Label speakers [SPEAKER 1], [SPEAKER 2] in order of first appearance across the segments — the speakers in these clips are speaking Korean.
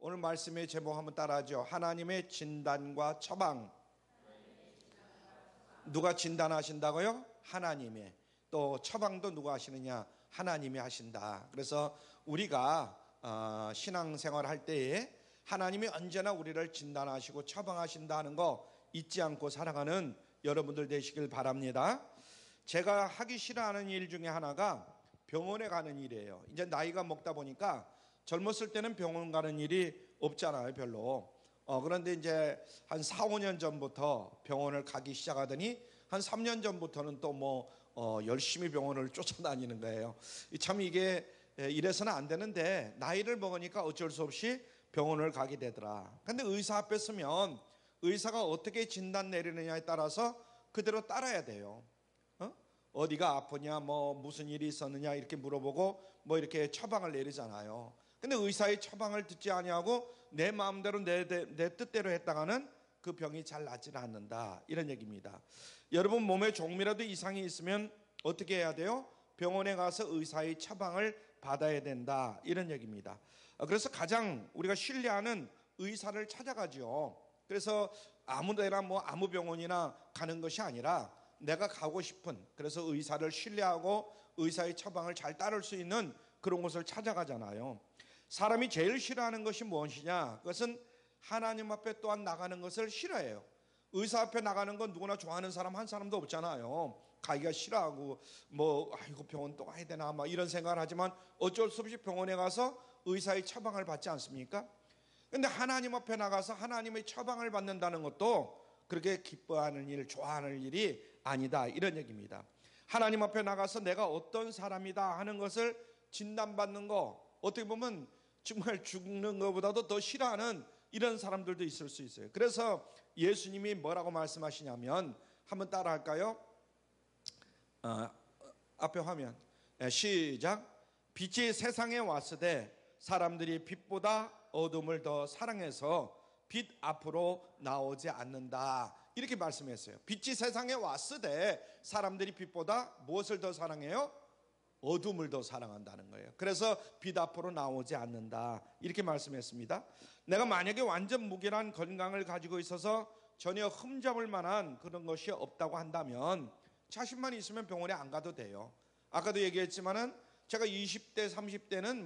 [SPEAKER 1] 오늘 말씀의 제목 한번 따라하죠. 하나님의 진단과 처방. 누가 진단하신다고요? 하나님의. 또 처방도 누가 하시느냐? 하나님이 하신다. 그래서 우리가 신앙생활 할 때에 하나님이 언제나 우리를 진단하시고 처방하신다는 거 잊지 않고 살아가는 여러분들 되시길 바랍니다. 제가 하기 싫어하는 일 중에 하나가 병원에 가는 일이에요. 이제 나이가 먹다 보니까 젊었을 때는 병원 가는 일이 없잖아요, 별로. 그런데 이제 한 4, 5년 전부터 병원을 가기 시작하더니 한 3년 전부터는 또 열심히 병원을 쫓아다니는 거예요. 참 이게 이래서는 안 되는데 나이를 먹으니까 어쩔 수 없이 병원을 가게 되더라. 근데 의사 앞에 서면 의사가 어떻게 진단 내리느냐에 따라서 그대로 따라야 돼요. 어디가 아프냐, 무슨 일이 있었느냐 이렇게 물어보고 이렇게 처방을 내리잖아요. 근데 의사의 처방을 듣지 아니하고 내 마음대로 내 뜻대로 했다가는 그 병이 잘 낫지는 않는다, 이런 얘기입니다. 여러분 몸에 조금이라도 이상이 있으면 어떻게 해야 돼요? 병원에 가서 의사의 처방을 받아야 된다, 이런 얘기입니다. 그래서 가장 우리가 신뢰하는 의사를 찾아가죠. 그래서 아무데나 아무 병원이나 가는 것이 아니라 내가 가고 싶은, 그래서 의사를 신뢰하고 의사의 처방을 잘 따를 수 있는 그런 곳을 찾아가잖아요. 사람이 제일 싫어하는 것이 무엇이냐? 그것은 하나님 앞에 또한 나가는 것을 싫어해요. 의사 앞에 나가는 건 누구나 좋아하는 사람 한 사람도 없잖아요. 가기가 싫어하고 아이고 병원 또 가야 되나 이런 생각을 하지만 어쩔 수 없이 병원에 가서 의사의 처방을 받지 않습니까? 근데 하나님 앞에 나가서 하나님의 처방을 받는다는 것도 그렇게 기뻐하는 일, 좋아하는 일이 아니다, 이런 얘기입니다. 하나님 앞에 나가서 내가 어떤 사람이다 하는 것을 진단받는 거, 어떻게 보면 정말 죽는 것보다도 더 싫어하는 이런 사람들도 있을 수 있어요. 그래서 예수님이 뭐라고 말씀하시냐면, 한번 따라 할까요? 앞에 화면 시작. 빛이 세상에 왔으되 사람들이 빛보다 어둠을 더 사랑해서 빛 앞으로 나오지 않는다, 이렇게 말씀했어요. 빛이 세상에 왔으되 사람들이 빛보다 무엇을 더 사랑해요? 어둠을 더 사랑한다는 거예요. 그래서 빛 앞으로 나오지 않는다, 이렇게 말씀했습니다. 내가 만약에 완전 무결한 건강을 가지고 있어서 전혀 흠잡을 만한 그런 것이 없다고 한다면 자신만 있으면 병원에 안 가도 돼요. 아까도 얘기했지만은 제가 20대 30대는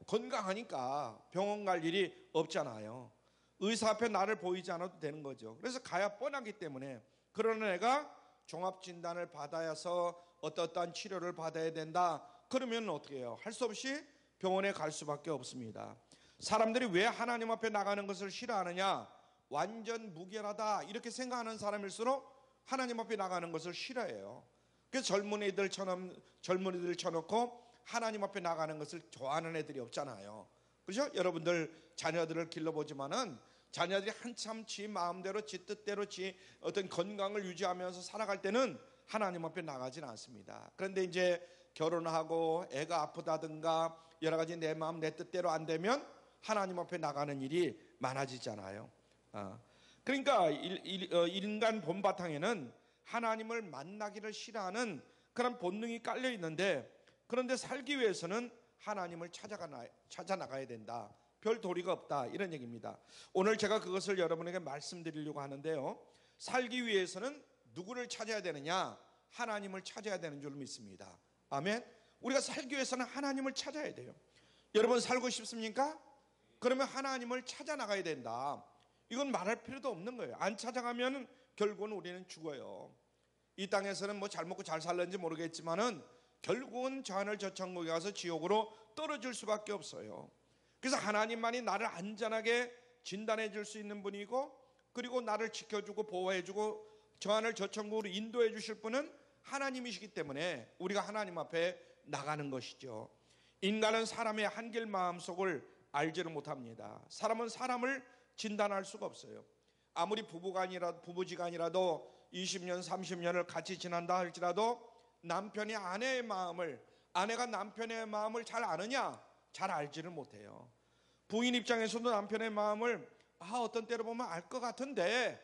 [SPEAKER 1] 건강하니까 병원 갈 일이 없잖아요. 의사 앞에 나를 보이지 않아도 되는 거죠. 그래서 가야 뻔하기 때문에. 그러나 내가 종합진단을 받아서 어떠한 치료를 받아야 된다, 그러면 어떻게 해요? 할 수 없이 병원에 갈 수밖에 없습니다. 사람들이 왜 하나님 앞에 나가는 것을 싫어하느냐? 완전 무결하다 이렇게 생각하는 사람일수록 하나님 앞에 나가는 것을 싫어해요. 그래서 젊은이들 쳐놓고 하나님 앞에 나가는 것을 좋아하는 애들이 없잖아요. 그렇죠? 여러분들 자녀들을 길러보지만은 자녀들이 한참 지 마음대로 지 뜻대로 지 어떤 건강을 유지하면서 살아갈 때는 하나님 앞에 나가지는 않습니다. 그런데 이제 결혼하고 애가 아프다든가 여러 가지 내 마음 내 뜻대로 안 되면 하나님 앞에 나가는 일이 많아지잖아요. 그러니까 인간 본바탕에는 하나님을 만나기를 싫어하는 그런 본능이 깔려 있는데, 그런데 살기 위해서는 하나님을 찾아 나가야 된다. 별 도리가 없다, 이런 얘기입니다. 오늘 제가 그것을 여러분에게 말씀드리려고 하는데요. 살기 위해서는 누구를 찾아야 되느냐? 하나님을 찾아야 되는 줄 믿습니다. 아멘. 우리가 살기 위해서는 하나님을 찾아야 돼요. 여러분 살고 싶습니까? 그러면 하나님을 찾아 나가야 된다. 이건 말할 필요도 없는 거예요. 안 찾아가면 결국은 우리는 죽어요. 이 땅에서는 잘 먹고 잘 살는지 모르겠지만은 결국은 저 하늘 저 천국에 가서 지옥으로 떨어질 수밖에 없어요. 그래서 하나님만이 나를 안전하게 진단해 줄 수 있는 분이고, 그리고 나를 지켜주고 보호해주고 저 하늘 저 천국으로 인도해 주실 분은 하나님이시기 때문에 우리가 하나님 앞에 나가는 것이죠. 인간은 사람의 한결 마음속을 알지를 못합니다. 사람은 사람을 진단할 수가 없어요. 아무리 부부지간이라도 20년 30년을 같이 지난다 할지라도 남편이 아내의 마음을, 아내가 남편의 마음을 잘 아느냐? 잘 알지를 못해요. 부인 입장에서도 남편의 마음을 어떤 때로 보면 알 것 같은데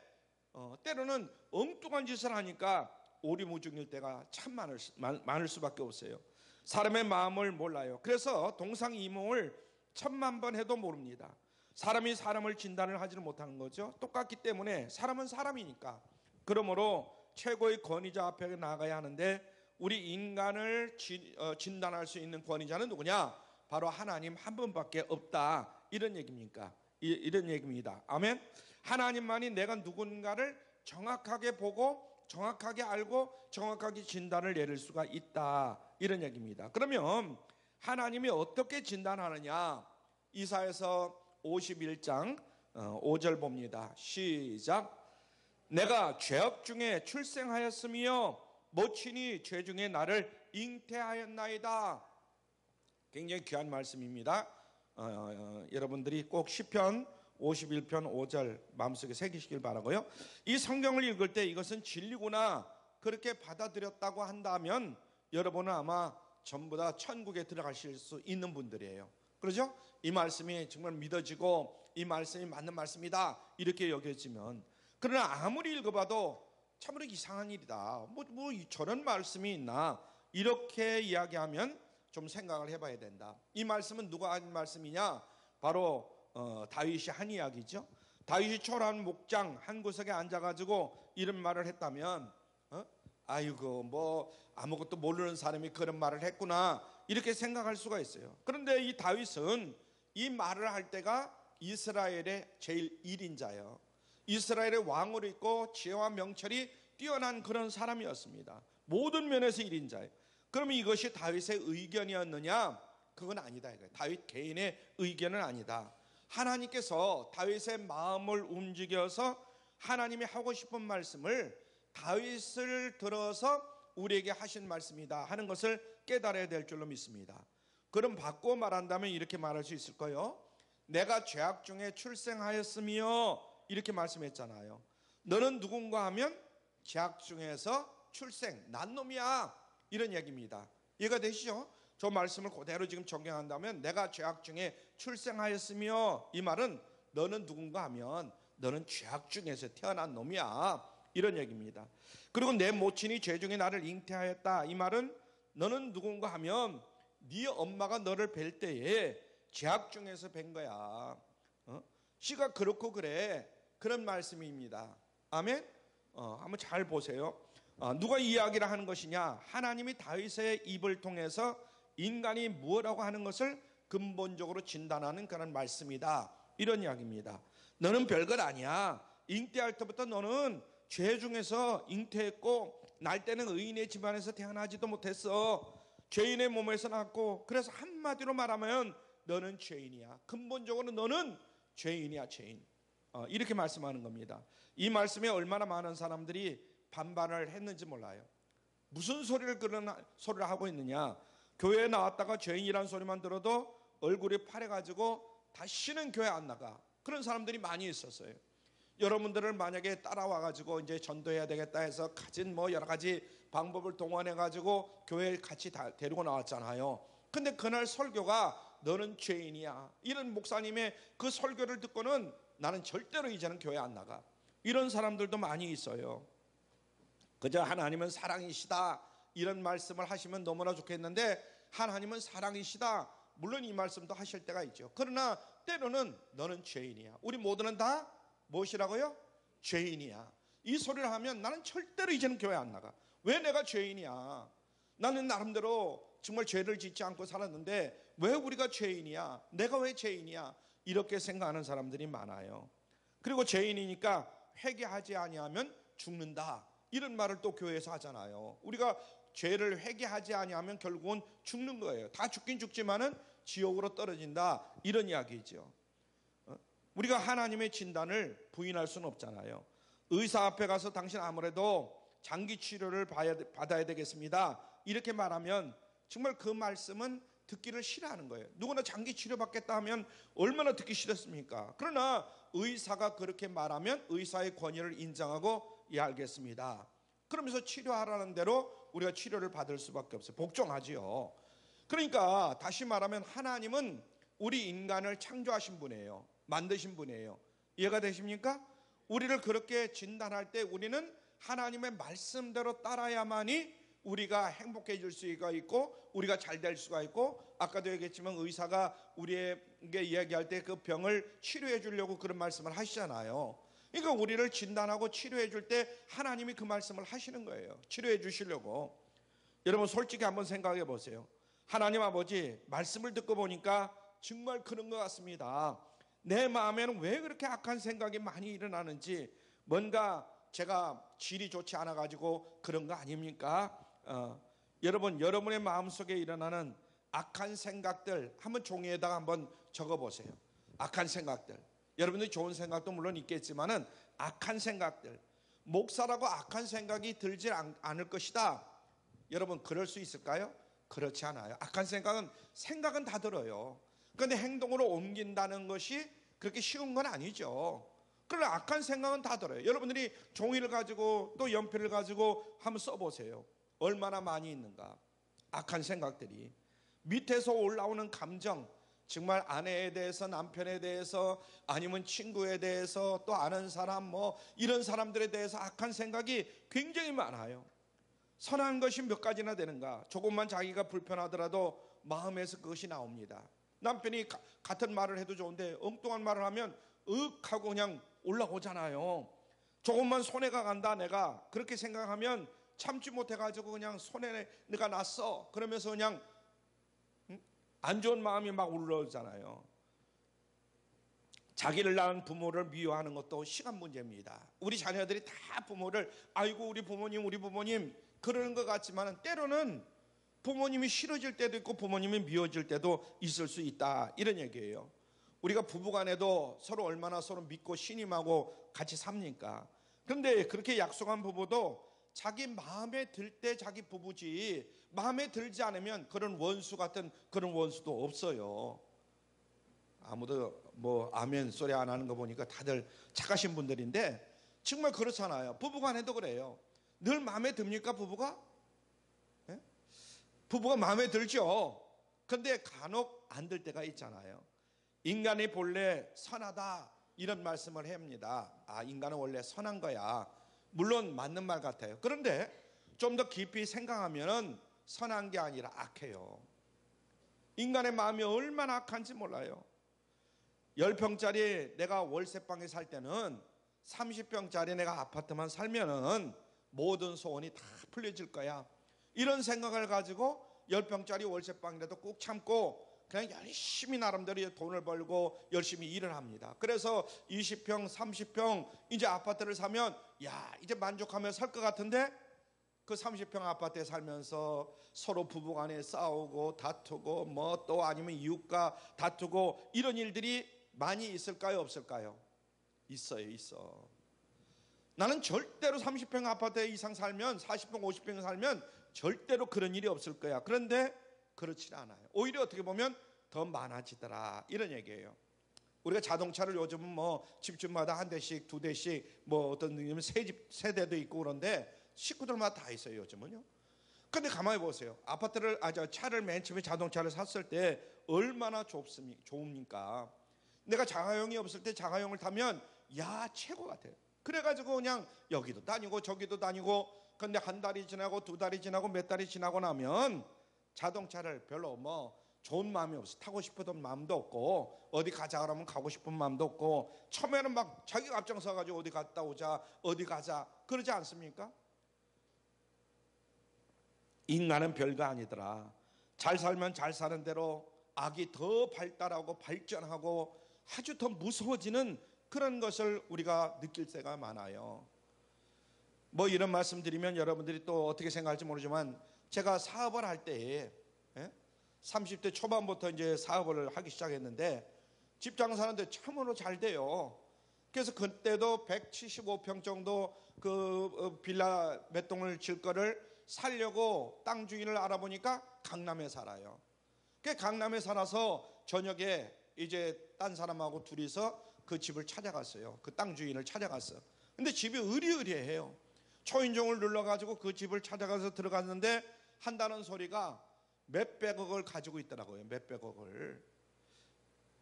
[SPEAKER 1] 때로는 엉뚱한 짓을 하니까 오리무중일 때가 참 많을 수밖에 없어요. 사람의 마음을 몰라요. 그래서 동상이몽을 1000만 번 해도 모릅니다. 사람이 사람을 진단을 하지는 못하는 거죠. 똑같기 때문에 사람은 사람이니까. 그러므로 최고의 권위자 앞에 나가야 하는데 우리 인간을 진단할 수 있는 권위자는 누구냐? 바로 하나님 한 분밖에 없다. 이런 얘기입니까? 이런 얘기입니다. 아멘. 하나님만이 내가 누군가를 정확하게 보고 정확하게 알고 정확하게 진단을 내릴 수가 있다. 이런 얘기입니다. 그러면 하나님이 어떻게 진단하느냐? 이사야서 51장 5절 봅니다. 시작. 내가 죄악 중에 출생하였으며 모친이 죄 중에 나를 잉태하였나이다. 굉장히 귀한 말씀입니다. 여러분들이 꼭 시편 51편 5절 마음속에 새기시길 바라고요. 이 성경을 읽을 때 이것은 진리구나 그렇게 받아들였다고 한다면 여러분은 아마 전부 다 천국에 들어가실 수 있는 분들이에요. 그렇죠? 이 말씀이 정말 믿어지고 이 말씀이 맞는 말씀이다 이렇게 여겨지면, 그러나 아무리 읽어봐도 참으로 이상한 일이다, 뭐 저런 말씀이 있나 이렇게 이야기하면 좀 생각을 해봐야 된다. 이 말씀은 누가 한 말씀이냐? 바로 다윗이 한 이야기죠. 다윗이 초라한 목장 한 구석에 앉아가지고 이런 말을 했다면 아이고 뭐 아무것도 모르는 사람이 그런 말을 했구나 이렇게 생각할 수가 있어요. 그런데 이 다윗은 이 말을 할 때가 이스라엘의 제일 1인자예요. 이스라엘의 왕으로 있고 지혜와 명철이 뛰어난 그런 사람이었습니다. 모든 면에서 1인자예요. 그러면 이것이 다윗의 의견이었느냐? 그건 아니다 이거예요. 다윗 개인의 의견은 아니다. 하나님께서 다윗의 마음을 움직여서 하나님이 하고 싶은 말씀을 다윗을 들어서 우리에게 하신 말씀이다 하는 것을 깨달아야 될 줄로 믿습니다. 그럼 바꿔 말한다면 이렇게 말할 수 있을 거예요. 내가 죄악 중에 출생하였으며 이렇게 말씀했잖아요. 너는 누군가 하면 죄악 중에서 출생, 난 놈이야 이런 얘기입니다. 이해가 되시죠? 저 말씀을 그대로 지금 적용한다면 내가 죄악 중에 출생하였으며, 이 말은 너는 누군가 하면 너는 죄악 중에서 태어난 놈이야 이런 얘기입니다. 그리고 내 모친이 죄 중에 나를 잉태하였다, 이 말은 너는 누군가 하면 네 엄마가 너를 뵐 때에 죄악 중에서 뵌 거야. 씨가 그렇고 그래 그런 말씀입니다. 아멘. 한번 잘 보세요. 누가 이야기를 하는 것이냐? 하나님이 다윗의 입을 통해서 인간이 무엇라고 하는 것을 근본적으로 진단하는 그런 말씀이다 이런 이야기입니다. 너는 별것 아니야. 잉태할 때부터 너는 죄 중에서 잉태했고 날 때는 의인의 집안에서 태어나지도 못했어. 죄인의 몸에서 났고, 그래서 한마디로 말하면 너는 죄인이야. 근본적으로 너는 죄인이야, 죄인. 이렇게 말씀하는 겁니다. 이 말씀에 얼마나 많은 사람들이 반발을 했는지 몰라요. 무슨 그런 소리를 하고 있느냐? 교회에 나왔다가 죄인이라는 소리만 들어도 얼굴이 파래가지고 다시는 교회 안 나가. 그런 사람들이 많이 있었어요. 여러분들을 만약에 따라와가지고 이제 전도해야 되겠다 해서 가진 뭐 여러 가지 방법을 동원해가지고 교회에 같이 데리고 나왔잖아요. 근데 그날 설교가 너는 죄인이야, 이런 목사님의 그 설교를 듣고는 나는 절대로 이제는 교회 안 나가. 이런 사람들도 많이 있어요. 그저 하나님은 사랑이시다 이런 말씀을 하시면 너무나 좋겠는데, 하나님은 사랑이시다 물론 이 말씀도 하실 때가 있죠. 그러나 때로는 너는 죄인이야. 우리 모두는 다 무엇이라고요? 죄인이야. 이 소리를 하면 나는 절대로 이제는 교회 안 나가. 왜 내가 죄인이야? 나는 나름대로 정말 죄를 짓지 않고 살았는데 왜 우리가 죄인이야? 내가 왜 죄인이야? 이렇게 생각하는 사람들이 많아요. 그리고 죄인이니까 회개하지 아니하면 죽는다 이런 말을 또 교회에서 하잖아요. 우리가 죄를 회개하지 아니하면 결국은 죽는 거예요. 다 죽긴 죽지만은 지옥으로 떨어진다 이런 이야기죠. 우리가 하나님의 진단을 부인할 수는 없잖아요. 의사 앞에 가서 당신 아무래도 장기 치료를 받아야 되겠습니다 이렇게 말하면 정말 그 말씀은 듣기를 싫어하는 거예요. 누구나 장기 치료 받겠다 하면 얼마나 듣기 싫었습니까? 그러나 의사가 그렇게 말하면 의사의 권위를 인정하고 예 알겠습니다 그러면서 치료하라는 대로 우리가 치료를 받을 수밖에 없어요. 복종하지요. 그러니까 다시 말하면 하나님은 우리 인간을 창조하신 분이에요. 만드신 분이에요. 이해가 되십니까? 우리를 그렇게 진단할 때 우리는 하나님의 말씀대로 따라야만이 우리가 행복해질 수가 있고 우리가 잘 될 수가 있고, 아까도 얘기했지만 의사가 우리에게 이야기할 때 그 병을 치료해 주려고 그런 말씀을 하시잖아요. 그러니까 우리를 진단하고 치료해 줄 때 하나님이 그 말씀을 하시는 거예요. 치료해 주시려고. 여러분 솔직히 한번 생각해 보세요. 하나님 아버지 말씀을 듣고 보니까 정말 그런 것 같습니다. 내 마음에는 왜 그렇게 악한 생각이 많이 일어나는지, 뭔가 제가 질이 좋지 않아 가지고 그런 거 아닙니까? 여러분, 여러분의 마음속에 일어나는 악한 생각들 한번 종이에다가 한번 적어보세요. 악한 생각들, 여러분들이 좋은 생각도 물론 있겠지만은 악한 생각들, 목사라고 악한 생각이 들지 않을 것이다. 여러분 그럴 수 있을까요? 그렇지 않아요. 악한 생각은 다 들어요. 그런데 행동으로 옮긴다는 것이 그렇게 쉬운 건 아니죠. 그러나 악한 생각은 다 들어요. 여러분들이 종이를 가지고 또 연필을 가지고 한번 써보세요. 얼마나 많이 있는가. 악한 생각들이 밑에서 올라오는 감정, 정말 아내에 대해서, 남편에 대해서, 아니면 친구에 대해서, 또 아는 사람, 뭐 이런 사람들에 대해서 악한 생각이 굉장히 많아요. 선한 것이 몇 가지나 되는가. 조금만 자기가 불편하더라도 마음에서 그것이 나옵니다. 남편이 같은 말을 해도 좋은데 엉뚱한 말을 하면 윽 하고 그냥 올라오잖아요. 조금만 손해가 간다, 내가 그렇게 생각하면 참지 못해가지고 그냥 손해가 났어 그러면서 그냥 안 좋은 마음이 막 올라오잖아요. 자기를 낳은 부모를 미워하는 것도 시간 문제입니다. 우리 자녀들이 다 부모를 아이고 우리 부모님 그러는 것 같지만 때로는 부모님이 싫어질 때도 있고 부모님이 미워질 때도 있을 수 있다, 이런 얘기예요. 우리가 부부간에도 서로 얼마나 서로 믿고 신임하고 같이 삽니까? 그런데 그렇게 약속한 부부도 자기 마음에 들 때 자기 부부지, 마음에 들지 않으면 그런 원수 같은 그런 원수도 없어요. 아무도 뭐 아멘 소리 안 하는 거 보니까 다들 착하신 분들인데 정말 그렇잖아요. 부부간에도 그래요. 늘 마음에 듭니까 부부가? 네? 부부가 마음에 들죠. 근데 간혹 안 들 때가 있잖아요. 인간이 본래 선하다 이런 말씀을 합니다. 인간은 원래 선한 거야. 물론 맞는 말 같아요. 그런데 좀 더 깊이 생각하면 선한 게 아니라 악해요. 인간의 마음이 얼마나 악한지 몰라요. 10평짜리 내가 월세방에 살 때는 30평짜리 내가 아파트만 살면은 모든 소원이 다 풀려질 거야, 이런 생각을 가지고 10평짜리 월세방이라도 꾹 참고 그냥 열심히 나름대로 돈을 벌고 열심히 일을 합니다. 그래서 20평 30평 이제 아파트를 사면 이제 만족하며 살 것 같은데 그 30평 아파트에 살면서 서로 부부간에 싸우고 다투고 뭐 또 아니면 이웃과 다투고 이런 일들이 많이 있을까요, 없을까요? 있어. 나는 절대로 30평 아파트 이상 살면, 40평 50평 살면 절대로 그런 일이 없을 거야. 그런데 그렇지 않아요. 오히려 어떻게 보면 더 많아지더라, 이런 얘기예요. 우리가 자동차를 요즘은 뭐 집집마다 한 대씩 두 대씩 뭐 어떤 데는 세 대도 있고 그런데 식구들마다 다 있어요 요즘은요. 근데 가만히 보세요. 차를 맨 처음에 자동차를 샀을 때 얼마나 좋습니까? 내가 자가용이 없을 때 자가용을 타면 최고 같아요. 그래가지고 그냥 여기도 다니고 저기도 다니고. 근데 한 달이 지나고 두 달이 지나고 몇 달이 지나고 나면 자동차를 별로 뭐 좋은 마음이 없어. 타고 싶었던 마음도 없고, 어디 가자 그러면 가고 싶은 마음도 없고, 처음에는 막 자기가 앞장서 가지고 어디 갔다 오자, 어디 가자 그러지 않습니까? 인간은 별거 아니더라. 잘 살면 잘 사는 대로 악이 더 발달하고 발전하고 아주 더 무서워지는 그런 것을 우리가 느낄 때가 많아요. 뭐 이런 말씀 드리면 여러분들이 또 어떻게 생각할지 모르지만, 제가 사업을 할 때에 30대 초반부터 이제 사업을 하기 시작했는데 집 장사하는데 참으로 잘 돼요. 그래서 그때도 175평 정도 그 빌라 몇 동을 질 거를 살려고 땅 주인을 알아보니까 강남에 살아요. 그 강남에 살아서 저녁에 이제 딴 사람하고 둘이서 그 집을 찾아갔어요. 그 땅 주인을 찾아갔어요. 근데 집이 으리으리해요. 초인종을 눌러가지고 그 집을 찾아가서 들어갔는데 한다는 소리가 몇백억을 가지고 있더라고요. 몇백억을.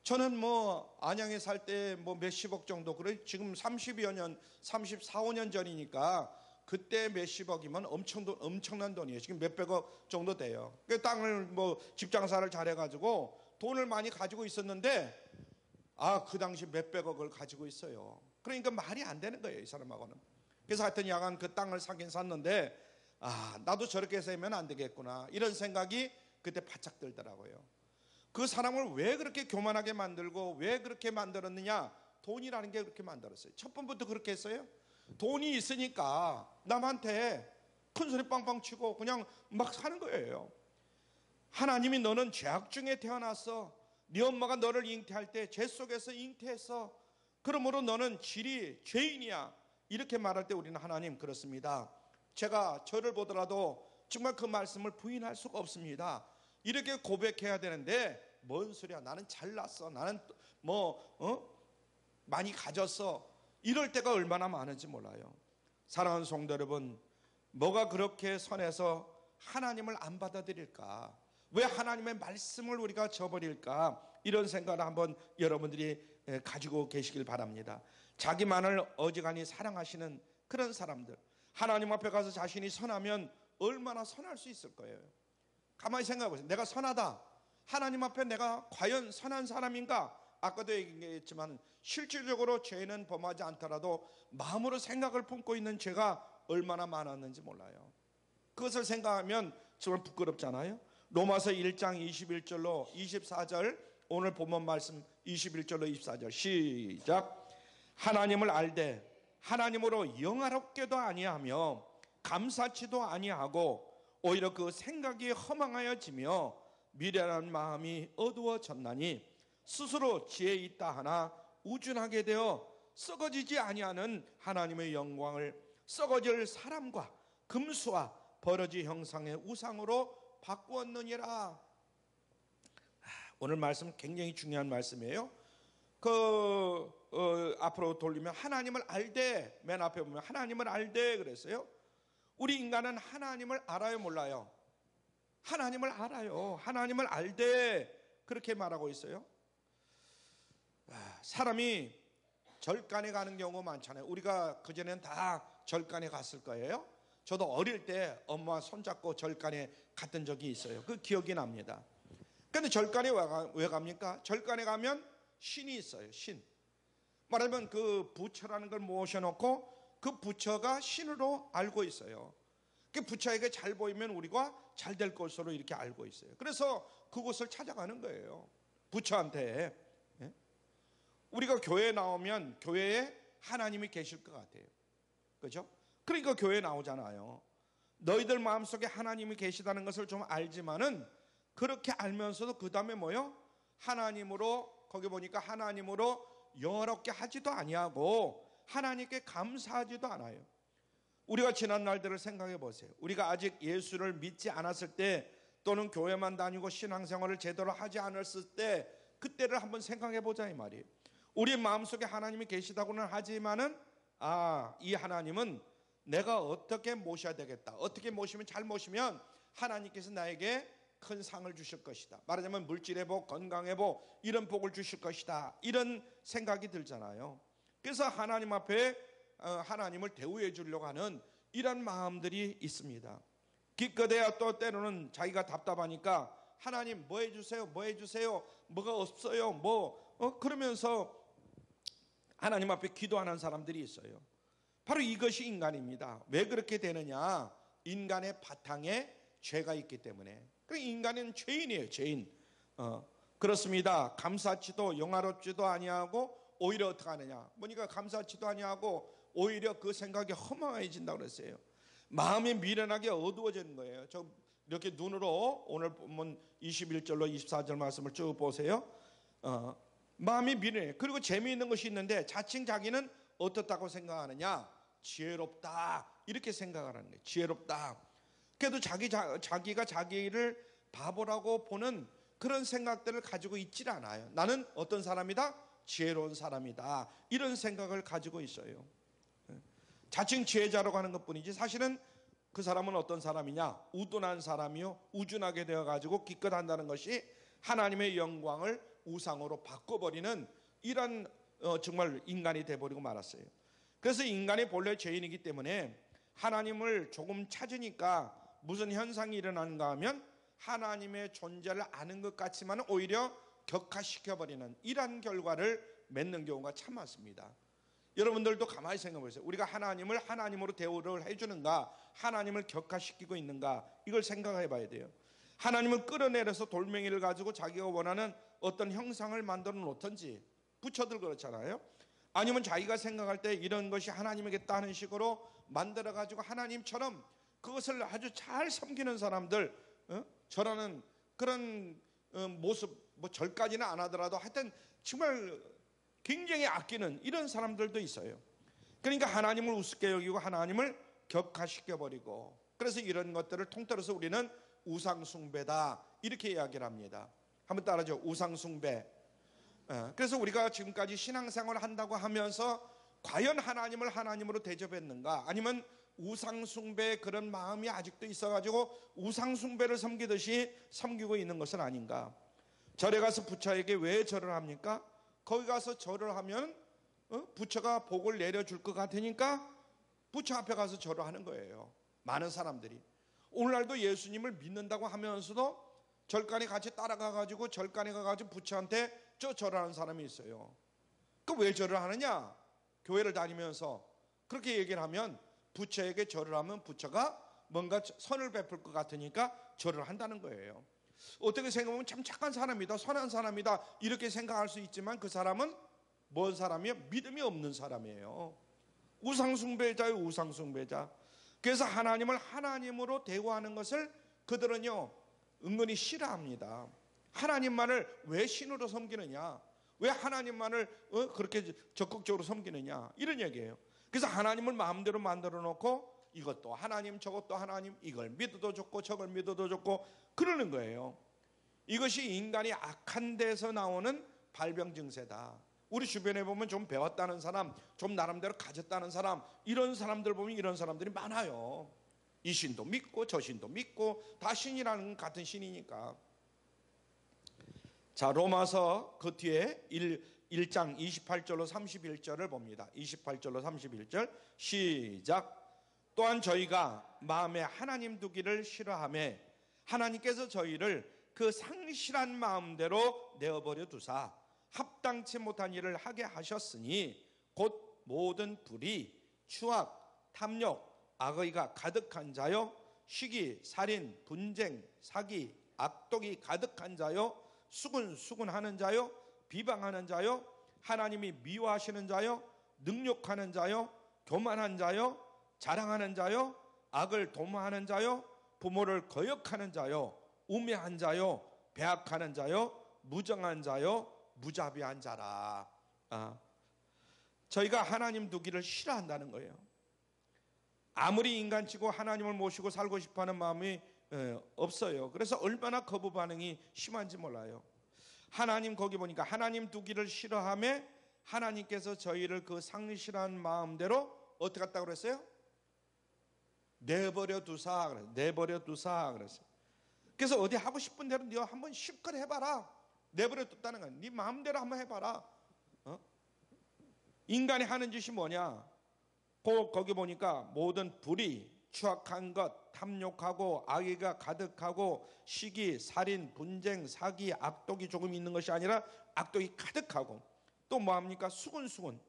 [SPEAKER 1] 저는 뭐 안양에 살 때 뭐 몇십억 정도, 그래 지금 34, 5년 전이니까 그때 몇십억이면 엄청난 돈이에요. 지금 몇백억 정도 돼요. 그 땅을 집 장사를 잘해가지고 돈을 많이 가지고 있었는데 그 당시 몇백억을 가지고 있어요. 그러니까 말이 안 되는 거예요, 이 사람하고는. 그래서 하여튼 야간 그 땅을 사긴 샀는데 나도 저렇게 살면 안 되겠구나, 이런 생각이 그때 바짝 들더라고요. 그 사람을 왜 그렇게 교만하게 만들고 왜 그렇게 만들었느냐? 돈이라는 게 그렇게 만들었어요. 첫 번부터 그렇게 했어요. 돈이 있으니까 남한테 큰 소리 빵빵 치고 그냥 막 사는 거예요. 하나님이 너는 죄악 중에 태어났어. 네 엄마가 너를 잉태할 때 죄 속에서 잉태했어. 그러므로 너는 질이 죄인이야. 이렇게 말할 때 우리는 하나님, 그렇습니다. 제가 저를 보더라도 정말 그 말씀을 부인할 수가 없습니다. 이렇게 고백해야 되는데 뭔 소리야, 나는 잘났어, 나는 많이 가졌어, 이럴 때가 얼마나 많은지 몰라요. 사랑하는 성도 여러분, 뭐가 그렇게 선해서 하나님을 안 받아들일까? 왜 하나님의 말씀을 우리가 저버릴까? 이런 생각을 한번 여러분들이 가지고 계시길 바랍니다. 자기만을 어지간히 사랑하시는 그런 사람들, 하나님 앞에 가서 자신이 선하면 얼마나 선할 수 있을 거예요. 가만히 생각해 보세요. 내가 선하다, 하나님 앞에 내가 과연 선한 사람인가? 아까도 얘기했지만 실질적으로 죄는 범하지 않더라도 마음으로 생각을 품고 있는 죄가 얼마나 많았는지 몰라요. 그것을 생각하면 정말 부끄럽잖아요. 로마서 1장 21절로 24절, 오늘 본문 말씀 21절로 24절 시작. 하나님을 알되 하나님으로 영화롭게도 아니하며 감사치도 아니하고 오히려 그 생각이 허망하여지며 미련한 마음이 어두워졌나니 스스로 지혜 있다 하나 우준하게 되어 썩어지지 아니하는 하나님의 영광을 썩어질 사람과 금수와 버러지 형상의 우상으로 바꾸었느니라. 오늘 말씀 굉장히 중요한 말씀이에요. 앞으로 돌리면 하나님을 알되, 맨 앞에 보면 하나님을 알되 그랬어요. 우리 인간은 하나님을 알아요, 몰라요? 하나님을 알아요. 하나님을 알되 그렇게 말하고 있어요. 사람이 절간에 가는 경우가 많잖아요. 우리가 그전에는 다 절간에 갔을 거예요. 저도 어릴 때 엄마와 손잡고 절간에 갔던 적이 있어요. 그 기억이 납니다. 그런데 절간에 왜 갑니까? 절간에 가면 신이 있어요. 신. 말하면 그 부처라는 걸 모셔놓고 그 부처가 신으로 알고 있어요. 그 부처에게 잘 보이면 우리가 잘 될 것으로 이렇게 알고 있어요. 그래서 그곳을 찾아가는 거예요. 부처한테. 우리가 교회에 나오면 교회에 하나님이 계실 것 같아요. 그죠? 그러니까 교회에 나오잖아요. 너희들 마음속에 하나님이 계시다는 것을 좀 알지만은 그렇게 알면서도 그 다음에 뭐요? 하나님으로, 거기 보니까 하나님으로 영화롭게 하지도 아니하고 하나님께 감사하지도 않아요. 우리가 지난 날들을 생각해 보세요. 우리가 아직 예수를 믿지 않았을 때, 또는 교회만 다니고 신앙생활을 제대로 하지 않았을 때, 그때를 한번 생각해 보자 이 말이에요. 우리 마음속에 하나님이 계시다고는 하지만은 이 하나님은 내가 어떻게 모셔야 되겠다, 어떻게 모시면, 잘 모시면 하나님께서 나에게 큰 상을 주실 것이다, 말하자면 물질의 복, 건강의 복, 이런 복을 주실 것이다, 이런 생각이 들잖아요. 그래서 하나님 앞에 하나님을 대우해 주려고 하는 이런 마음들이 있습니다. 기껏해야 또 때로는 자기가 답답하니까 하나님 뭐 해주세요, 뭐 해주세요, 뭐가 없어요, 그러면서 하나님 앞에 기도하는 사람들이 있어요. 바로 이것이 인간입니다. 왜 그렇게 되느냐? 인간의 바탕에 죄가 있기 때문에. 인간은 죄인이에요, 죄인. 그렇습니다. 감사치도 영화롭지도 아니하고 오히려 어떻게 하느냐? 보니까 감사치도 아니하고 오히려 그 생각이 허망해진다고 그랬어요. 마음이 미련하게 어두워지는 거예요. 저 이렇게 눈으로 오늘 본문 21절로 24절 말씀을 쭉 보세요. 마음이 미련해. 그리고 재미있는 것이 있는데 자칭 자기는 어떻다고 생각하느냐? 지혜롭다, 이렇게 생각하는 거예요. 지혜롭다. 그래도 자기가 자기를 바보라고 보는 그런 생각들을 가지고 있질 않아요. 나는 어떤 사람이다? 지혜로운 사람이다, 이런 생각을 가지고 있어요. 자칭 지혜자라고 하는 것뿐이지 사실은 그 사람은 어떤 사람이냐? 우둔한 사람이요, 우준하게 되어가지고 기껏 한다는 것이 하나님의 영광을 우상으로 바꿔버리는 이런 정말 인간이 돼버리고 말았어요. 그래서 인간이 본래 죄인이기 때문에 하나님을 조금 찾으니까 무슨 현상이 일어나는가 하면 하나님의 존재를 아는 것 같지만 오히려 격화시켜버리는 이러한 결과를 맺는 경우가 참 많습니다. 여러분들도 가만히 생각해 보세요. 우리가 하나님을 하나님으로 대우를 해주는가, 하나님을 격화시키고 있는가, 이걸 생각해 봐야 돼요. 하나님을 끌어내려서 돌멩이를 가지고 자기가 원하는 어떤 형상을 만들어 놓든지, 부처들 그렇잖아요. 아니면 자기가 생각할 때 이런 것이 하나님이겠다 하는 식으로 만들어 가지고 하나님처럼 그것을 아주 잘 섬기는 사람들, 저라는 그런 모습, 뭐 절까지는 안 하더라도 하여튼 정말 굉장히 아끼는 이런 사람들도 있어요. 그러니까 하나님을 우습게 여기고 하나님을 격화시켜버리고, 그래서 이런 것들을 통틀어서 우리는 우상숭배다 이렇게 이야기를 합니다. 한번 따라하죠. 우상숭배. 그래서 우리가 지금까지 신앙생활을 한다고 하면서 과연 하나님을 하나님으로 대접했는가, 아니면 우상숭배의 그런 마음이 아직도 있어가지고 우상숭배를 섬기듯이 섬기고 있는 것은 아닌가. 절에 가서 부처에게 왜 절을 합니까? 거기 가서 절을 하면 부처가 복을 내려줄 것 같으니까 부처 앞에 가서 절을 하는 거예요. 많은 사람들이 오늘날도 예수님을 믿는다고 하면서도 절간에 같이 따라가가지고 절간에 가가지고 부처한테 절하는 사람이 있어요. 그 왜 절을 하느냐? 교회를 다니면서 그렇게 얘기를 하면 부처에게 절을 하면 부처가 뭔가 선을 베풀 것 같으니까 절을 한다는 거예요. 어떻게 생각하면 참 착한 사람이다, 선한 사람이다 이렇게 생각할 수 있지만 그 사람은 뭔 사람이에요? 믿음이 없는 사람이에요. 우상숭배자예요, 우상숭배자. 그래서 하나님을 하나님으로 대우하는 것을 그들은요 은근히 싫어합니다. 하나님만을 왜 신으로 섬기느냐, 왜 하나님만을 그렇게 적극적으로 섬기느냐, 이런 얘기예요. 그래서 하나님을 마음대로 만들어 놓고 이것도 하나님 저것도 하나님, 이걸 믿어도 좋고 저걸 믿어도 좋고 그러는 거예요. 이것이 인간이 악한 데서 나오는 발병 증세다. 우리 주변에 보면 좀 배웠다는 사람, 좀 나름대로 가졌다는 사람, 이런 사람들 보면 이런 사람들이 많아요. 이 신도 믿고 저 신도 믿고 다 신이라는 건 같은 신이니까. 자, 로마서 그 뒤에 1장 28절로 31절을 봅니다. 28절로 31절 시작. 또한 저희가 마음에 하나님 두기를 싫어하며 하나님께서 저희를 그 상실한 마음대로 내어버려 두사 합당치 못한 일을 하게 하셨으니 곧 모든 불의, 추악, 탐욕, 악의가 가득한 자요, 시기, 살인, 분쟁, 사기, 악독이 가득한 자요, 수군수군하는 자요, 비방하는 자요, 하나님이 미워하시는 자요, 능욕하는 자요, 교만한 자요, 자랑하는 자요, 악을 도모하는 자요, 부모를 거역하는 자요, 우매한 자요, 배악하는 자요, 무정한 자요, 무자비한 자라. 저희가 하나님 두기를 싫어한다는 거예요. 아무리 인간치고 하나님을 모시고 살고 싶어하는 마음이 없어요. 그래서 얼마나 거부 반응이 심한지 몰라요. 하나님 거기 보니까 하나님 두기를 싫어하며 하나님께서 저희를 그 상실한 마음대로 어떻게 했다고 그랬어요? 내버려 두사 그랬어요. 그래서 어디 하고 싶은 대로 네가 한번 실컷 해봐라. 내버려 뒀다는 거야. 네 마음대로 한번 해봐라. 인간이 하는 짓이 뭐냐? 거기 보니까 모든 불의, 추악한 것, 탐욕하고 악의가 가득하고 시기, 살인, 분쟁, 사기, 악독이 조금 있는 것이 아니라 악독이 가득하고 또 뭐합니까? 수군수군.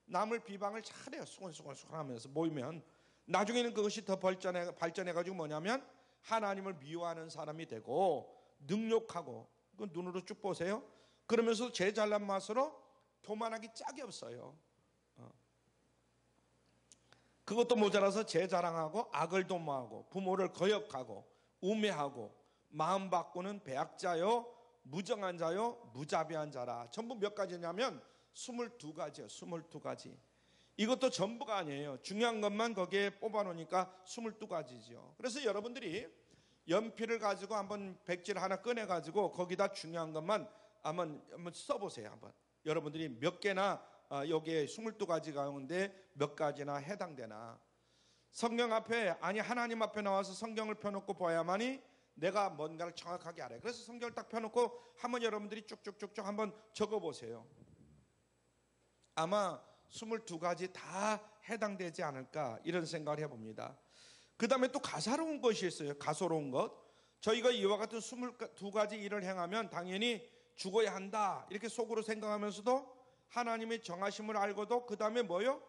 [SPEAKER 1] 남을 비방을 잘해요. 수군수군 하면서 모이면 나중에는 그것이 더 발전해가지고 뭐냐면 하나님을 미워하는 사람이 되고 능욕하고, 그 눈으로 쭉 보세요. 그러면서 제 잘난 맛으로 교만하기 짝이 없어요. 그것도 모자라서 제 자랑하고 악을 도모하고 부모를 거역하고 우매하고 마음 바꾸는 배악자요, 무정한 자요, 무자비한 자라. 전부 몇 가지냐면 22가지예요. 22가지. 이것도 전부가 아니에요. 중요한 것만 거기에 뽑아놓으니까 22가지죠. 그래서 여러분들이 연필을 가지고 한번 백지를 하나 꺼내가지고 거기다 중요한 것만 한번 써보세요. 한번 여러분들이 몇 개나 여기에 22가지 가운데 몇 가지나 해당되나. 성경 앞에, 아니 하나님 앞에 나와서 성경을 펴놓고 봐야만이 내가 뭔가를 정확하게 알아요. 그래서 성경을 딱 펴놓고 한번 여러분들이 쭉쭉쭉쭉 한번 적어보세요. 아마 22가지 다 해당되지 않을까 이런 생각을 해봅니다. 그 다음에 또 가소로운 것이 있어요. 가소로운 것. 저희가 이와 같은 22가지 일을 행하면 당연히 죽어야 한다 이렇게 속으로 생각하면서도 하나님의 정하심을 알고도 그 다음에 뭐요?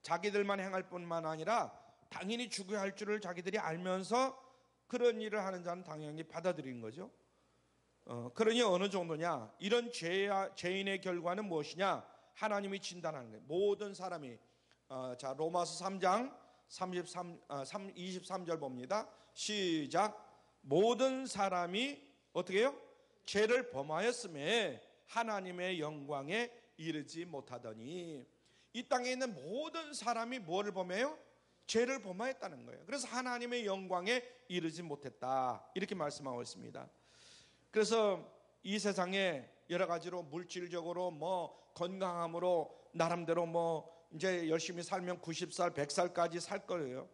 [SPEAKER 1] 자기들만 행할 뿐만 아니라 당연히 죽어야 할 줄을 자기들이 알면서 그런 일을 하는 자는 당연히 받아들이는 거죠. 그러니 어느 정도냐? 이런 죄인의 결과는 무엇이냐? 하나님이 진단하는 거예요. 모든 사람이 자 로마서 3장 23절 봅니다. 시작. 모든 사람이 어떻게 해요? 죄를 범하였음에 하나님의 영광에 이르지 못하더니 이 땅에 있는 모든 사람이 뭐를 범해요? 죄를 범하였다는 거예요. 그래서 하나님의 영광에 이르지 못했다 이렇게 말씀하고 있습니다. 그래서 이 세상에 여러 가지로 물질적으로 뭐 건강함으로 나름대로 뭐 이제 열심히 살면 90살 100살까지 살 거예요.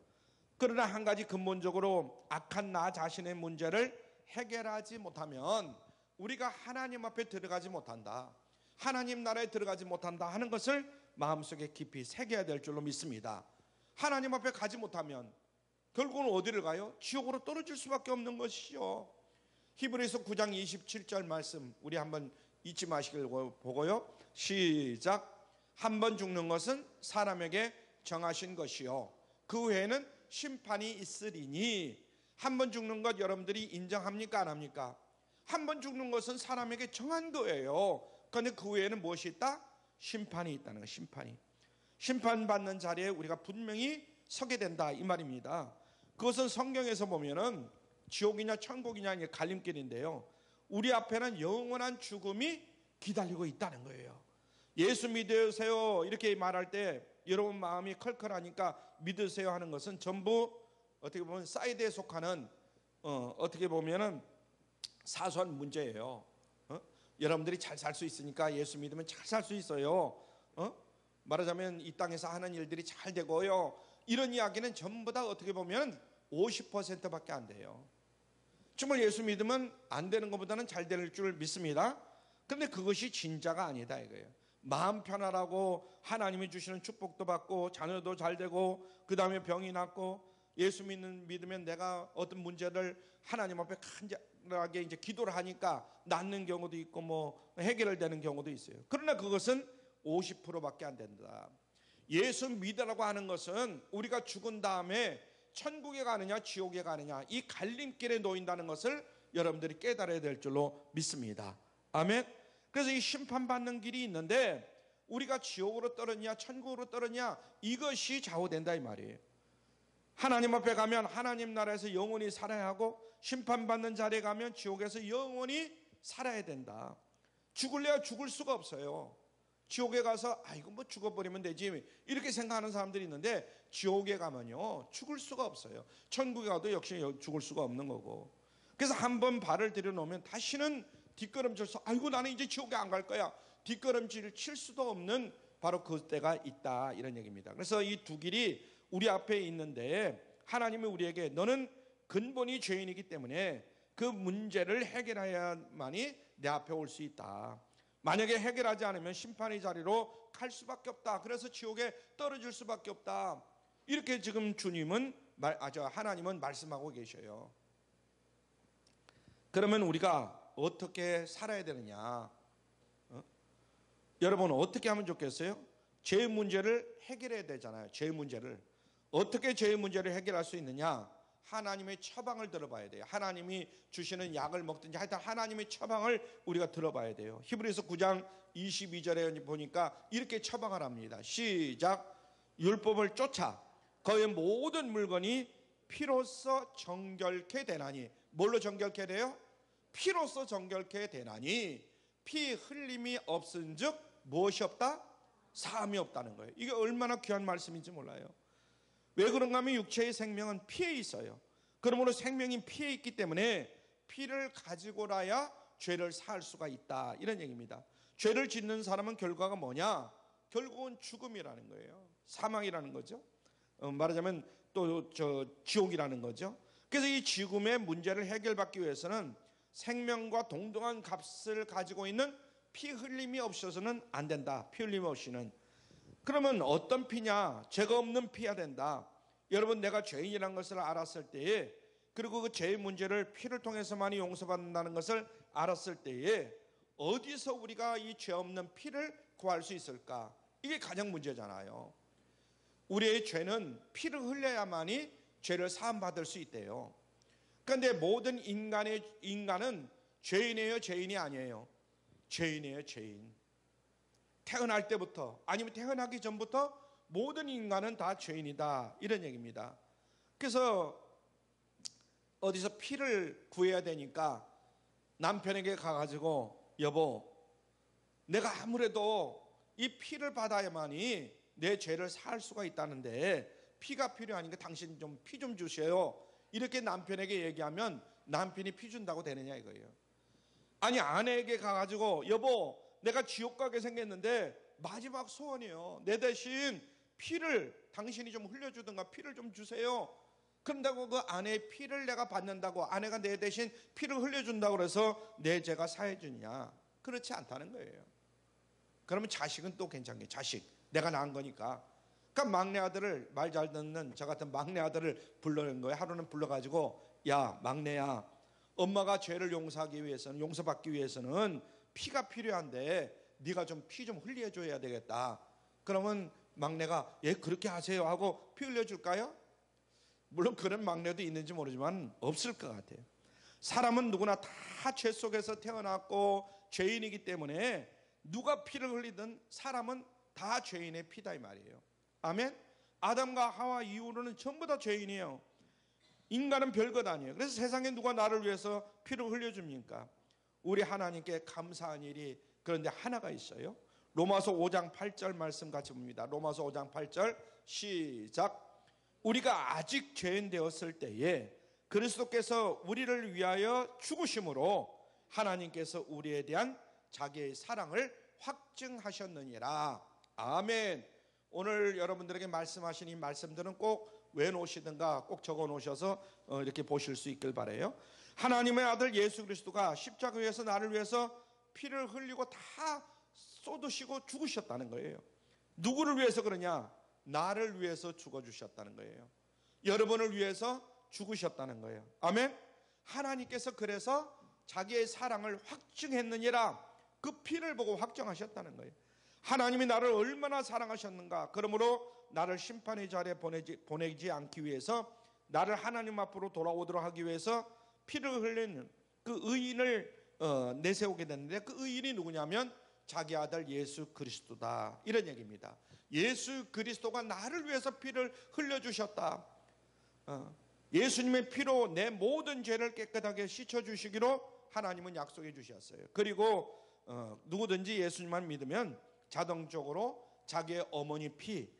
[SPEAKER 1] 그러나 한 가지 근본적으로 악한 나 자신의 문제를 해결하지 못하면 우리가 하나님 앞에 들어가지 못한다, 하나님 나라에 들어가지 못한다 하는 것을 마음속에 깊이 새겨야 될 줄로 믿습니다. 하나님 앞에 가지 못하면 결국은 어디를 가요? 지옥으로 떨어질 수밖에 없는 것이죠. 히브리서 9장 27절 말씀 우리 한번 잊지 마시길 보고요. 시작. 한 번 죽는 것은 사람에게 정하신 것이요 그 외에는 심판이 있으리니. 한 번 죽는 것 여러분들이 인정합니까? 안 합니까? 한 번 죽는 것은 사람에게 정한 거예요. 그런데 그 외에는 무엇이 있다? 심판이 있다는 거예요. 심판받는 자리에 우리가 분명히 서게 된다 이 말입니다. 그것은 성경에서 보면은 지옥이냐 천국이냐 갈림길인데요, 우리 앞에는 영원한 죽음이 기다리고 있다는 거예요. 예수 믿으세요 이렇게 말할 때 여러분 마음이 컬컬하니까 믿으세요 하는 것은 전부 어떻게 보면 사이드에 속하는 어떻게 보면은 사소한 문제예요. 여러분들이 잘 살 수 있으니까 예수 믿으면 잘 살 수 있어요. 말하자면 이 땅에서 하는 일들이 잘 되고요, 이런 이야기는 전부 다 어떻게 보면 50%밖에 안 돼요. 정말 예수 믿으면 안 되는 것보다는 잘 될 줄 믿습니다. 그런데 그것이 진짜가 아니다 이거예요. 마음 편하라고 하나님이 주시는 축복도 받고 자녀도 잘 되고 그 다음에 병이 낫고 예수 믿으면 내가 어떤 문제를 하나님 앞에 간절하게 이제 기도를 하니까 낫는 경우도 있고 뭐 해결되는 경우도 있어요. 그러나 그것은 50%밖에 안 된다. 예수 믿으라고 하는 것은 우리가 죽은 다음에 천국에 가느냐 지옥에 가느냐 이 갈림길에 놓인다는 것을 여러분들이 깨달아야 될 줄로 믿습니다. 아멘. 그래서 이 심판받는 길이 있는데 우리가 지옥으로 떨어지냐 천국으로 떨어지냐 이것이 좌우된다 이 말이에요. 하나님 앞에 가면 하나님 나라에서 영원히 살아야 하고 심판받는 자리에 가면 지옥에서 영원히 살아야 된다. 죽을래야 죽을 수가 없어요. 지옥에 가서 이거 뭐 죽어버리면 되지 이렇게 생각하는 사람들이 있는데 지옥에 가면요 죽을 수가 없어요. 천국에 가도 역시 죽을 수가 없는 거고. 그래서 한번 발을 들여놓으면 다시는 뒷걸음질서 아이고 나는 이제 지옥에 안 갈 거야 뒷걸음질을 칠 수도 없는 바로 그때가 있다 이런 얘기입니다. 그래서 이 두 길이 우리 앞에 있는데 하나님이 우리에게 너는 근본이 죄인이기 때문에 그 문제를 해결해야만이 내 앞에 올 수 있다. 만약에 해결하지 않으면 심판의 자리로 갈 수밖에 없다. 그래서 지옥에 떨어질 수밖에 없다. 이렇게 지금 주님은 하나님은 말씀하고 계셔요. 그러면 우리가 어떻게 살아야 되느냐? 여러분 어떻게 하면 좋겠어요? 죄의 문제를 해결해야 되잖아요. 죄의 문제를 어떻게 죄의 문제를 해결할 수 있느냐? 하나님의 처방을 들어봐야 돼요. 하나님이 주시는 약을 먹든지 하여튼 하나님의 처방을 우리가 들어봐야 돼요. 히브리서 9장 22절에 보니까 이렇게 처방을 합니다. 시작. 율법을 쫓아 그의 모든 물건이 피로써 정결케 되나니. 뭘로 정결케 돼요? 피로써 정결케 되나니 피 흘림이 없은즉 무엇이 없다? 사함이 없다는 거예요. 이게 얼마나 귀한 말씀인지 몰라요. 왜 그런가 하면 육체의 생명은 피에 있어요. 그러므로 생명이 피에 있기 때문에 피를 가지고라야 죄를 사할 수가 있다 이런 얘기입니다. 죄를 짓는 사람은 결과가 뭐냐? 결국은 죽음이라는 거예요. 사망이라는 거죠. 말하자면 또 지옥이라는 거죠. 그래서 이 죽음의 문제를 해결받기 위해서는 생명과 동등한 값을 가지고 있는 피 흘림이 없어서는 안 된다. 피 흘림 없이는. 그러면 어떤 피냐? 죄가 없는 피야 된다. 여러분, 내가 죄인이라는 것을 알았을 때에, 그리고 그 죄의 문제를 피를 통해서만이 용서받는다는 것을 알았을 때에 어디서 우리가 이 죄 없는 피를 구할 수 있을까? 이게 가장 문제잖아요. 우리의 죄는 피를 흘려야만이 죄를 사함받을 수 있대요. 그런데 모든 인간은 죄인이에요, 죄인이 아니에요? 죄인이에요, 죄인. 태어날 때부터, 아니면 태어나기 전부터 모든 인간은 다 죄인이다, 이런 얘기입니다. 그래서 어디서 피를 구해야 되니까 남편에게 가가지고, 여보, 내가 아무래도 이 피를 받아야만이 내 죄를 살 수가 있다는데 피가 필요하니까 당신 좀 피 좀 주세요, 이렇게 남편에게 얘기하면 남편이 피 준다고 되느냐 이거예요. 아니, 아내에게 가가지고, 여보, 내가 지옥 가게 생겼는데 마지막 소원이에요, 내 대신 피를 당신이 좀 흘려주든가 피를 좀 주세요. 그런다고 그 아내의 피를 내가 받는다고, 아내가 내 대신 피를 흘려준다고 그래서 내 죄가 사해주냐? 그렇지 않다는 거예요. 그러면 자식은 또 괜찮게, 자식 내가 낳은 거니까. 그러니까 막내 아들을, 말 잘 듣는 저 같은 막내 아들을 불러낸 거예요. 하루는 불러가지고, 야 막내야, 엄마가 죄를 용서하기 위해서는, 용서받기 위해서는 피가 필요한데 네가 좀 피 좀 흘려줘야 되겠다. 그러면 막내가, 예 그렇게 하세요 하고 피 흘려줄까요? 물론 그런 막내도 있는지 모르지만 없을 것 같아요. 사람은 누구나 다 죄 속에서 태어났고 죄인이기 때문에 누가 피를 흘리든 사람은 다 죄인의 피다 이 말이에요. 아멘. 아담과 하와 이후로는 전부 다 죄인이에요. 인간은 별것 아니에요. 그래서 세상에 누가 나를 위해서 피를 흘려줍니까? 우리 하나님께 감사한 일이 그런데 하나가 있어요. 로마서 5장 8절 말씀 같이 봅니다. 로마서 5장 8절 시작. 우리가 아직 죄인 되었을 때에 그리스도께서 우리를 위하여 죽으심으로 하나님께서 우리에 대한 자기의 사랑을 확증하셨느니라. 아멘. 오늘 여러분들에게 말씀하신 이 말씀들은 꼭 외놓으시든가 꼭 적어 놓으셔서 이렇게 보실 수 있길 바라요. 하나님의 아들 예수 그리스도가 십자가에서 나를 위해서 피를 흘리고 다 쏟으시고 죽으셨다는 거예요. 누구를 위해서 그러냐? 나를 위해서 죽어주셨다는 거예요. 여러분을 위해서 죽으셨다는 거예요. 아멘. 하나님께서 그래서 자기의 사랑을 확증했느니라. 그 피를 보고 확정하셨다는 거예요. 하나님이 나를 얼마나 사랑하셨는가. 그러므로 나를 심판의 자리에 보내지 않기 위해서, 나를 하나님 앞으로 돌아오도록 하기 위해서 피를 흘리는 그 의인을 내세우게 됐는데, 그 의인이 누구냐면 자기 아들 예수 그리스도다, 이런 얘기입니다. 예수 그리스도가 나를 위해서 피를 흘려주셨다. 예수님의 피로 내 모든 죄를 깨끗하게 씻어주시기로 하나님은 약속해 주셨어요. 그리고 누구든지 예수님만 믿으면 자동적으로 자기의 어머니 피,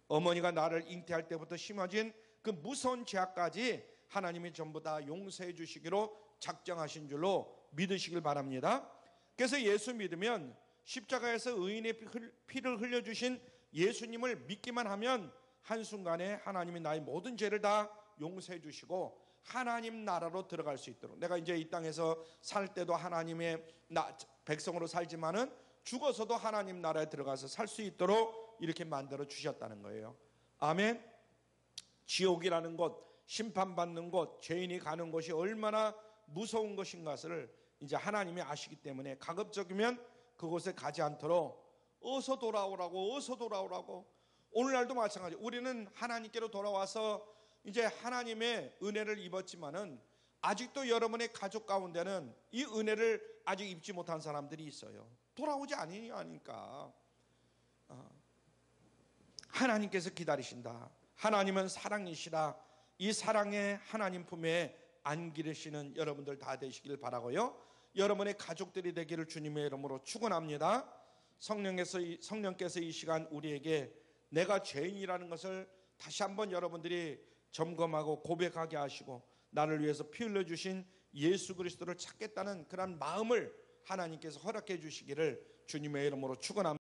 [SPEAKER 1] 어머니가 나를 잉태할 때부터 심어진 그 무서운 죄악까지 하나님이 전부 다 용서해 주시기로 작정하신 줄로 믿으시길 바랍니다. 그래서 예수 믿으면 십자가에서 의인의 피를 흘려주신 예수님을 믿기만 하면 한순간에 하나님이 나의 모든 죄를 다 용서해 주시고 하나님 나라로 들어갈 수 있도록, 내가 이제 이 땅에서 살 때도 하나님의 백성으로 살지만은 죽어서도 하나님 나라에 들어가서 살 수 있도록 이렇게 만들어 주셨다는 거예요. 아멘. 지옥이라는 곳, 심판받는 곳, 죄인이 가는 곳이 얼마나 무서운 것인가를 이제 하나님이 아시기 때문에 가급적이면 그곳에 가지 않도록 어서 돌아오라고, 어서 돌아오라고. 오늘날도 마찬가지. 우리는 하나님께로 돌아와서 이제 하나님의 은혜를 입었지만은 아직도 여러분의 가족 가운데는 이 은혜를 아직 입지 못한 사람들이 있어요. 돌아오지 않으니까. 하나님께서 기다리신다. 하나님은 사랑이시라. 이 사랑의 하나님 품에 안기르시는 여러분들 다 되시길 바라고요. 여러분의 가족들이 되기를 주님의 이름으로 축원합니다. 성령께서 이 시간 우리에게 내가 죄인이라는 것을 다시 한번 여러분들이 점검하고 고백하게 하시고, 나를 위해서 피 흘려주신 예수 그리스도를 찾겠다는 그런 마음을 하나님께서 허락해 주시기를 주님의 이름으로 축원합니다.